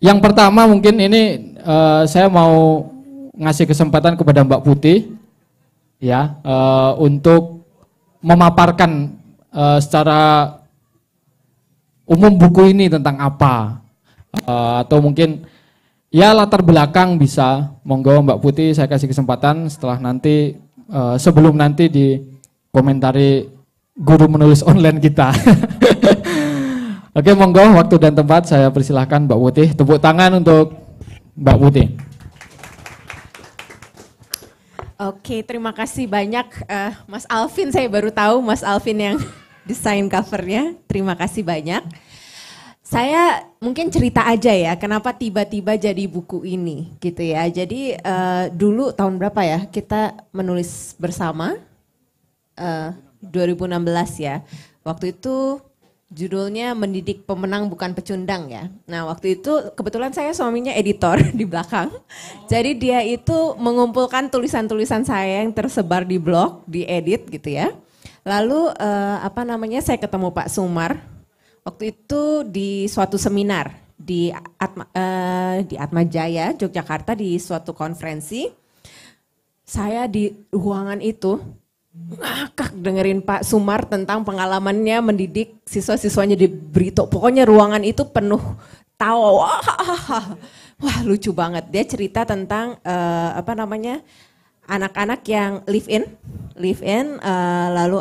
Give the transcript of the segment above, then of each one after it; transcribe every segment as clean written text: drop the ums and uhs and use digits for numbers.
Yang pertama mungkin ini saya mau ngasih kesempatan kepada Mbak Putih ya untuk memaparkan secara umum buku ini tentang apa atau mungkin ya latar belakang bisa. Monggo Mbak Putih, saya kasih kesempatan setelah nanti sebelum nanti dikomentari guru menulis online kita. Oke, monggo waktu dan tempat saya persilahkan Mbak Putih. Tepuk tangan untuk Mbak Putih. Oke, terima kasih banyak Mas Alvin. Saya baru tahu Mas Alvin yang desain covernya. Terima kasih banyak. Saya mungkin cerita aja ya, kenapa tiba-tiba jadi buku ini gitu ya. Jadi dulu tahun berapa ya kita menulis bersama, 2016 ya. Waktu itu judulnya Mendidik Pemenang Bukan Pecundang ya. Nah waktu itu kebetulan saya suaminya editor di belakang. Jadi dia itu mengumpulkan tulisan-tulisan saya yang tersebar di blog, diedit gitu ya. Lalu saya ketemu Pak Sumar. Waktu itu di suatu seminar di Atma Jaya, Yogyakarta di suatu konferensi. Saya di ruangan itu ngakak dengerin Pak Sumar tentang pengalamannya mendidik siswa-siswanya di Brito. Pokoknya ruangan itu penuh tawa. Wah lucu banget. Dia cerita tentang anak-anak yang live in, lalu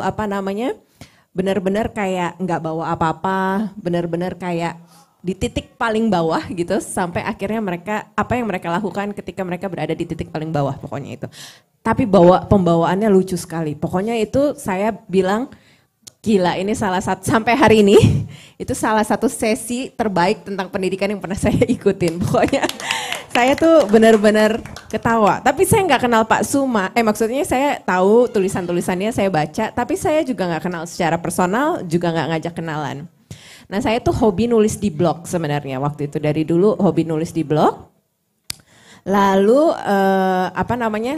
benar-benar kayak nggak bawa apa-apa, benar-benar kayak di titik paling bawah gitu, sampai akhirnya apa yang mereka lakukan ketika mereka berada di titik paling bawah, pokoknya itu. Tapi pembawaannya lucu sekali. Pokoknya itu saya bilang gila, ini salah satu sampai hari ini itu salah satu sesi terbaik tentang pendidikan yang pernah saya ikutin. Pokoknya saya tuh benar-benar ketawa. Tapi saya nggak kenal Pak Sumar. Maksudnya saya tahu tulisan-tulisannya, saya baca, tapi saya juga nggak kenal secara personal, juga nggak ngajak kenalan. Nah saya tuh hobi nulis di blog sebenarnya waktu itu, dari dulu hobi nulis di blog. Lalu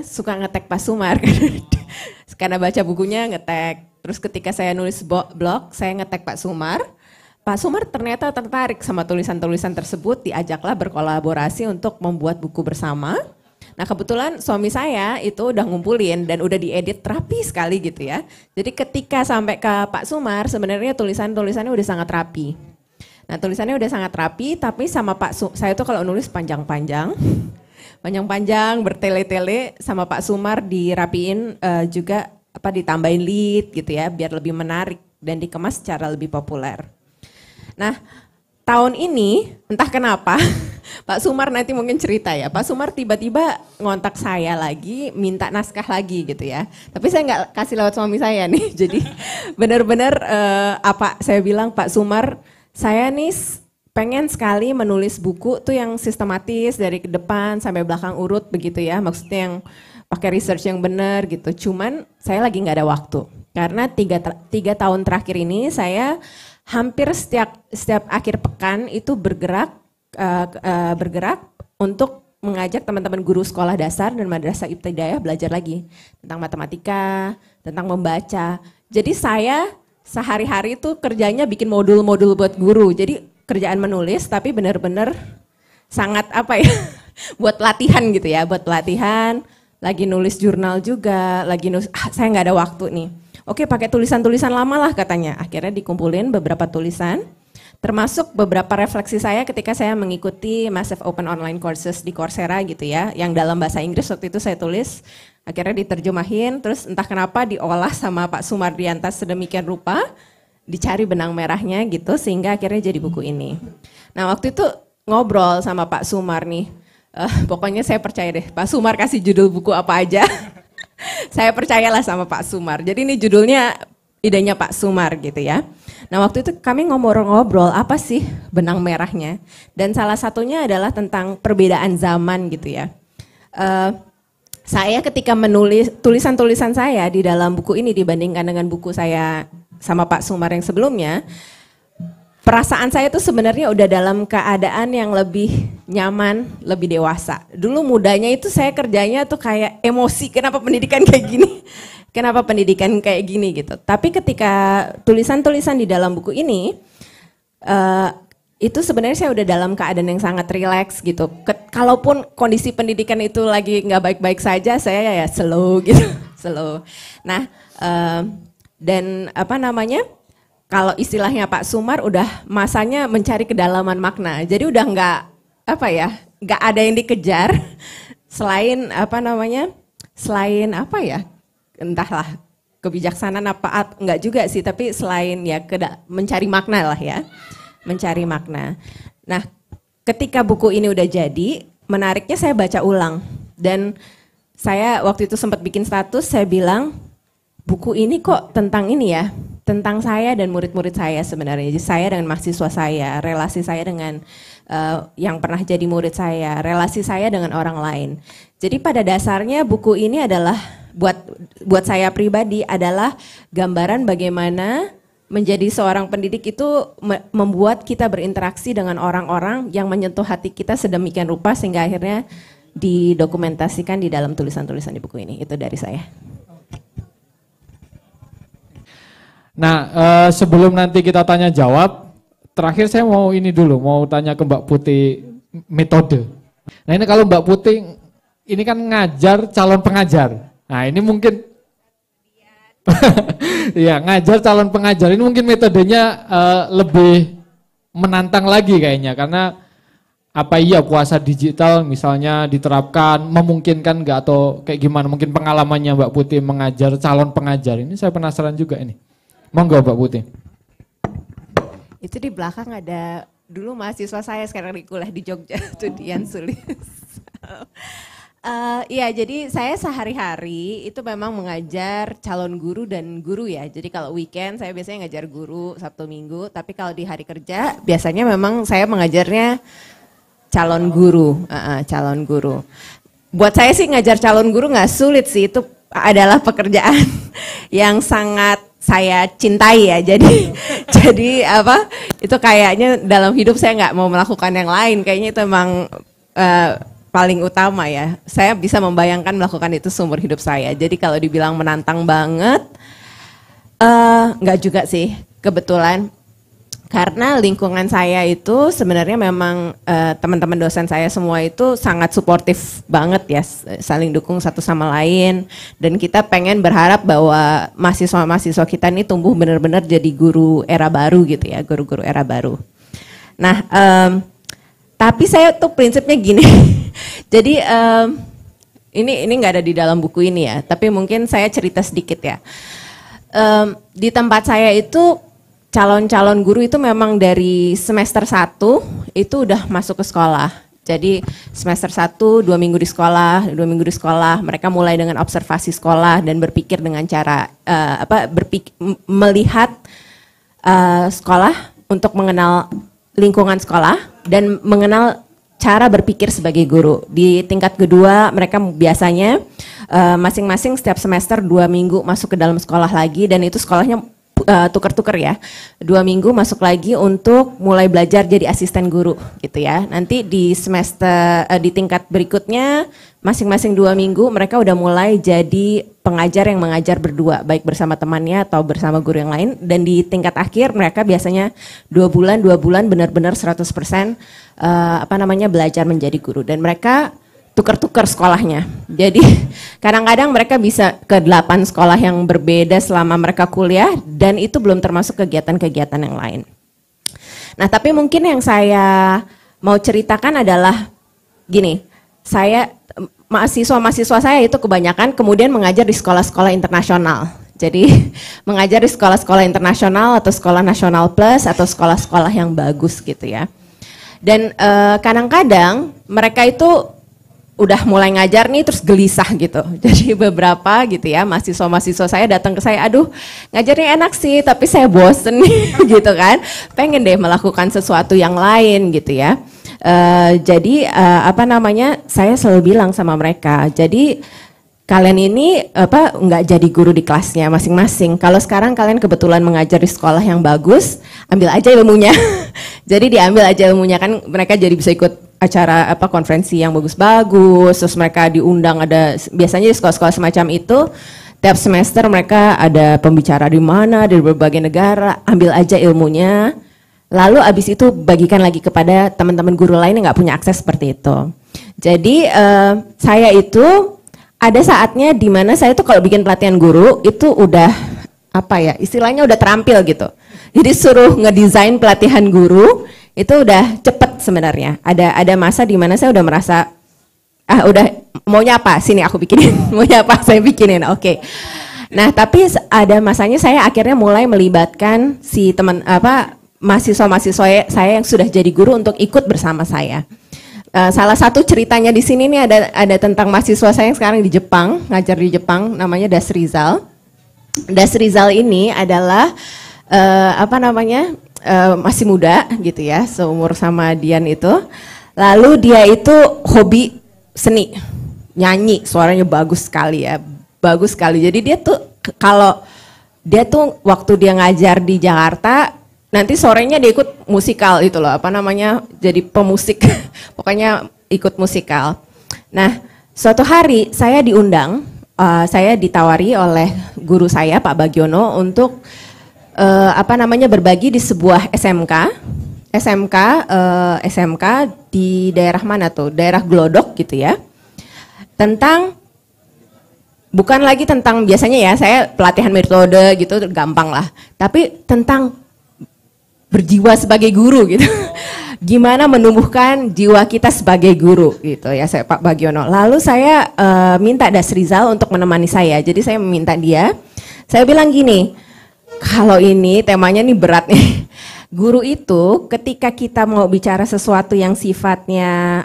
suka ngetek Pak Sumar karena baca bukunya ngetek. Terus ketika saya nulis blog, saya ngetek Pak Sumar. Pak Sumar ternyata tertarik sama tulisan-tulisan tersebut, diajaklah berkolaborasi untuk membuat buku bersama. Nah kebetulan suami saya itu udah ngumpulin dan udah diedit rapi sekali gitu ya. Jadi ketika sampai ke Pak Sumar sebenarnya tulisannya udah sangat rapi. Nah tulisannya udah sangat rapi, tapi sama saya tuh kalau nulis panjang-panjang, bertele-tele, sama Pak Sumar dirapiin juga ditambahin lead gitu ya, biar lebih menarik dan dikemas secara lebih populer. Nah tahun ini entah kenapa Pak Sumar nanti mungkin cerita ya, Pak Sumar tiba-tiba ngontak saya lagi, minta naskah lagi gitu ya. Tapi saya nggak kasih lewat suami saya nih, jadi benar-benar saya bilang Pak Sumar, saya nih pengen sekali menulis buku tuh yang sistematis dari depan sampai belakang urut begitu ya, maksudnya yang pakai research yang benar gitu. Cuman saya lagi nggak ada waktu karena tiga tahun terakhir ini saya hampir setiap akhir pekan itu bergerak untuk mengajak teman-teman guru sekolah dasar dan madrasah ibtidaiyah belajar lagi tentang matematika, tentang membaca. Jadi saya sehari-hari itu kerjanya bikin modul-modul buat guru. Jadi kerjaan menulis tapi benar-benar sangat buat latihan gitu ya, buat pelatihan, lagi nulis jurnal juga, saya nggak ada waktu nih. Oke, pakai tulisan-tulisan lama lah katanya. Akhirnya dikumpulin beberapa tulisan, termasuk beberapa refleksi saya ketika saya mengikuti Massive Open Online Courses di Coursera gitu ya, yang dalam bahasa Inggris waktu itu saya tulis, akhirnya diterjemahin, terus entah kenapa diolah sama Pak Sumardiantas sedemikian rupa, dicari benang merahnya gitu, sehingga akhirnya jadi buku ini. Nah waktu itu ngobrol sama Pak Sumar nih, pokoknya saya percaya deh, Pak Sumar kasih judul buku apa aja, saya percayalah sama Pak Sumar. Jadi ini judulnya, idenya Pak Sumar gitu ya. Nah waktu itu kami ngobrol-ngobrol apa sih benang merahnya. Dan salah satunya adalah tentang perbedaan zaman gitu ya. Saya ketika menulis tulisan-tulisan saya di dalam buku ini dibandingkan dengan buku saya sama Pak Sumar yang sebelumnya, perasaan saya tuh sebenarnya udah dalam keadaan yang lebih nyaman, lebih dewasa. Dulu mudanya itu saya kerjanya tuh kayak emosi, kenapa pendidikan kayak gini? Kenapa pendidikan kayak gini gitu. Tapi ketika tulisan-tulisan di dalam buku ini, itu sebenarnya saya udah dalam keadaan yang sangat rileks gitu. Kalaupun kondisi pendidikan itu lagi nggak baik-baik saja, saya ya slow gitu, slow. Nah, dan apa namanya, kalau istilahnya Pak Sumar udah masanya mencari kedalaman makna. Jadi udah nggak ada yang dikejar selain apa namanya, selain apa ya, entahlah kebijaksanaan apa enggak juga sih, tapi selain ya mencari makna lah ya. Mencari makna. Nah, ketika buku ini udah jadi, menariknya saya baca ulang. Dan saya waktu itu sempat bikin status, saya bilang, buku ini kok tentang ini ya, tentang saya dan murid-murid saya sebenarnya. Jadi saya dengan mahasiswa saya, relasi saya dengan yang pernah jadi murid saya, relasi saya dengan orang lain. Jadi pada dasarnya buku ini adalah, buat saya pribadi adalah gambaran bagaimana menjadi seorang pendidik itu membuat kita berinteraksi dengan orang-orang yang menyentuh hati kita sedemikian rupa sehingga akhirnya didokumentasikan di dalam tulisan-tulisan di buku ini. Itu dari saya. Nah, sebelum nanti kita tanya jawab, terakhir saya mau ini dulu, mau tanya ke Mbak Putih metode. Nah ini kalau Mbak Putih, ini kan ngajar calon pengajar. Nah ini mungkin ya ngajar calon pengajar ini mungkin metodenya lebih menantang lagi kayaknya, karena apa iya puasa digital misalnya diterapkan memungkinkan nggak atau kayak gimana, mungkin pengalamannya Mbak Putih mengajar calon pengajar ini saya penasaran juga ini. Monggo Mbak Putih. Itu di belakang ada dulu mahasiswa saya sekarang di kuliah di Jogja tuh Dian Sulis. Iya, jadi saya sehari-hari itu memang mengajar calon guru dan guru ya. Jadi kalau weekend saya biasanya ngajar guru Sabtu Minggu, tapi kalau di hari kerja biasanya memang saya mengajarnya calon guru, calon guru. Buat saya sih ngajar calon guru nggak sulit sih, itu adalah pekerjaan yang sangat saya cintai ya. Jadi apa? Itu kayaknya dalam hidup saya nggak mau melakukan yang lain. Kayaknya itu memang paling utama ya. Saya bisa membayangkan melakukan itu seumur hidup saya. Jadi kalau dibilang menantang banget, nggak juga sih kebetulan. Karena lingkungan saya itu sebenarnya memang teman-teman dosen saya semua itu sangat suportif banget ya, saling dukung satu sama lain. Dan kita pengen berharap bahwa mahasiswa-mahasiswa kita ini tumbuh benar-benar jadi guru era baru gitu ya, guru-guru era baru. Nah, tapi saya tuh prinsipnya gini. Jadi ini nggak ada di dalam buku ini ya, tapi mungkin saya cerita sedikit ya. Di tempat saya itu calon-calon guru itu memang dari semester 1 itu udah masuk ke sekolah. Jadi semester 1 2 minggu di sekolah, 2 minggu di sekolah, mereka mulai dengan observasi sekolah dan berpikir dengan cara melihat sekolah untuk mengenal lingkungan sekolah dan mengenal cara berpikir sebagai guru. Di tingkat kedua mereka biasanya masing-masing setiap semester 2 minggu masuk ke dalam sekolah lagi, dan itu sekolahnya tuker-tuker ya. 2 minggu masuk lagi untuk mulai belajar jadi asisten guru gitu ya. Nanti di semester di tingkat berikutnya masing-masing 2 minggu mereka udah mulai jadi pengajar yang mengajar berdua, baik bersama temannya atau bersama guru yang lain. Dan di tingkat akhir mereka biasanya 2 bulan benar-benar 100% belajar menjadi guru, dan mereka tuker-tuker sekolahnya. Jadi kadang-kadang mereka bisa ke 8 sekolah yang berbeda selama mereka kuliah, dan itu belum termasuk kegiatan-kegiatan yang lain. Nah, tapi mungkin yang saya mau ceritakan adalah gini, mahasiswa-mahasiswa saya itu kebanyakan kemudian mengajar di sekolah-sekolah internasional. Jadi mengajar di sekolah-sekolah internasional atau sekolah nasional plus atau sekolah-sekolah yang bagus gitu ya. Dan kadang-kadang mereka itu udah mulai ngajar nih terus gelisah gitu. Jadi beberapa gitu ya mahasiswa-mahasiswa saya datang ke saya, aduh ngajarnya enak sih tapi saya bosen nih gitu kan. Pengen deh melakukan sesuatu yang lain gitu ya. Jadi saya selalu bilang sama mereka, jadi kalian ini nggak jadi guru di kelasnya masing-masing. Kalau sekarang kalian kebetulan mengajar di sekolah yang bagus, ambil aja ilmunya. Jadi diambil aja ilmunya, kan mereka jadi bisa ikut acara konferensi yang bagus-bagus, terus mereka diundang, ada biasanya di sekolah-sekolah semacam itu tiap semester mereka ada pembicara di mana, dari berbagai negara, ambil aja ilmunya, Lalu abis itu bagikan lagi kepada teman-teman guru lain yang nggak punya akses seperti itu. Jadi saya itu ada saatnya di mana saya tuh kalau bikin pelatihan guru itu udah apa ya istilahnya udah terampil gitu. Jadi suruh ngedesain pelatihan guru itu udah cepet sebenarnya. Ada masa di mana saya udah merasa udah maunya apa sini aku bikinin, maunya apa saya bikinin. Oke. Nah tapi ada masanya saya akhirnya mulai melibatkan si teman mahasiswa-mahasiswa saya yang sudah jadi guru untuk ikut bersama saya. Salah satu ceritanya di sini nih ada tentang mahasiswa saya yang sekarang di Jepang, ngajar di Jepang, namanya Das Rizal. Das Rizal ini adalah masih muda gitu ya, seumur sama Dian itu. Lalu dia itu hobi seni, nyanyi, suaranya bagus sekali ya, bagus sekali. Jadi dia tuh kalau dia tuh waktu dia ngajar di Jakarta nanti sorenya dia ikut musikal itu loh, jadi pemusik, pokoknya ikut musikal. Nah, suatu hari saya diundang, saya ditawari oleh guru saya Pak Bagiono untuk berbagi di sebuah SMK di daerah mana tuh, daerah Glodok gitu ya, tentang bukan lagi tentang biasanya ya saya pelatihan metode gitu gampang lah, tapi tentang berjiwa sebagai guru gitu. Gimana menumbuhkan jiwa kita sebagai guru gitu ya, saya Pak Bagiono. Lalu saya minta Das Rizal untuk menemani saya. Jadi saya meminta dia, saya bilang gini, kalau ini temanya nih berat nih. Guru itu ketika kita mau bicara sesuatu yang sifatnya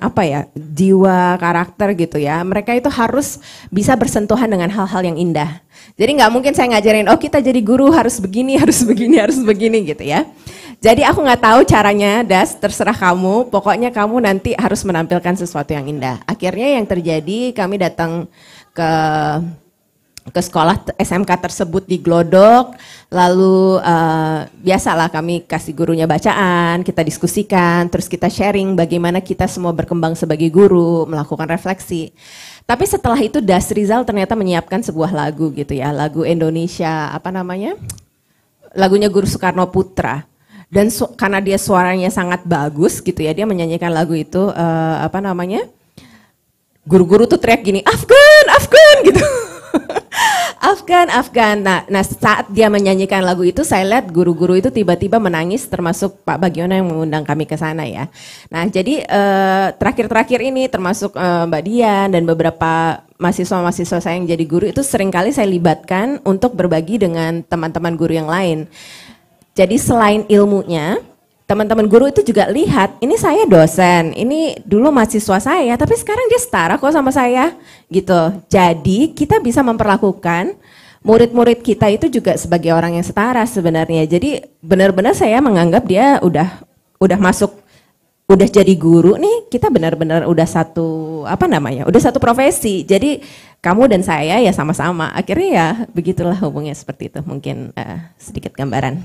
jiwa, karakter gitu ya, mereka itu harus bisa bersentuhan dengan hal-hal yang indah. Jadi nggak mungkin saya ngajarin, kita jadi guru harus begini, harus begini, harus begini gitu ya. Jadi aku nggak tahu caranya, Das, terserah kamu. Pokoknya kamu nanti harus menampilkan sesuatu yang indah. Akhirnya yang terjadi, kami datang ke sekolah SMK tersebut di Glodok. Lalu biasalah kami kasih gurunya bacaan, kita diskusikan, terus kita sharing bagaimana kita semua berkembang sebagai guru, melakukan refleksi. Tapi setelah itu Das Rizal ternyata menyiapkan sebuah lagu gitu ya, lagu Indonesia, lagunya Guru Soekarno Putra. Dan karena dia suaranya sangat bagus gitu ya, dia menyanyikan lagu itu guru-guru tuh teriak gini, Afgan, Afgan gitu. Afgan, Afgan. Nah saat dia menyanyikan lagu itu saya lihat guru-guru itu tiba-tiba menangis, termasuk Pak Bagiono yang mengundang kami ke sana ya. Nah jadi terakhir-terakhir ini termasuk Mbak Dian dan beberapa mahasiswa-mahasiswa saya yang jadi guru itu seringkali saya libatkan untuk berbagi dengan teman-teman guru yang lain. Jadi selain ilmunya, teman-teman guru itu juga lihat, ini saya dosen, ini dulu mahasiswa saya, tapi sekarang dia setara kok sama saya, gitu. Jadi kita bisa memperlakukan murid-murid kita itu juga sebagai orang yang setara sebenarnya. Jadi benar-benar saya menganggap dia udah masuk, udah jadi guru nih, kita benar-benar udah udah satu profesi. Jadi kamu dan saya ya sama-sama. Akhirnya ya begitulah hubungannya seperti itu. Mungkin sedikit gambaran.